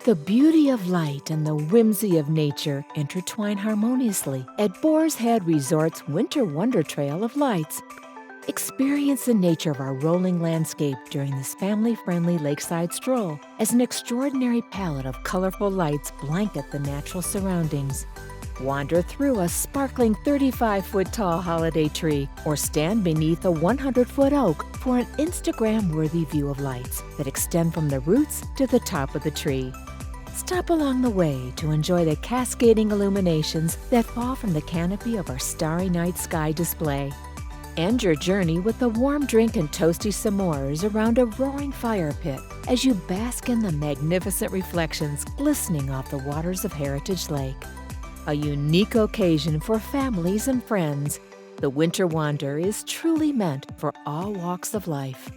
The beauty of light and the whimsy of nature intertwine harmoniously at Boar's Head Resort's Winter Wonder Trail of Lights. Experience the nature of our rolling landscape during this family-friendly lakeside stroll as an extraordinary palette of colorful lights blanket the natural surroundings. Wander through a sparkling 35-foot-tall holiday tree or stand beneath a 100-foot oak for an Instagram-worthy view of lights that extend from the roots to the top of the tree. Stop along the way to enjoy the cascading illuminations that fall from the canopy of our starry night sky display. End your journey with a warm drink and toasty s'mores around a roaring fire pit as you bask in the magnificent reflections glistening off the waters of Heritage Lake. A unique occasion for families and friends, the Winter Wander is truly meant for all walks of life.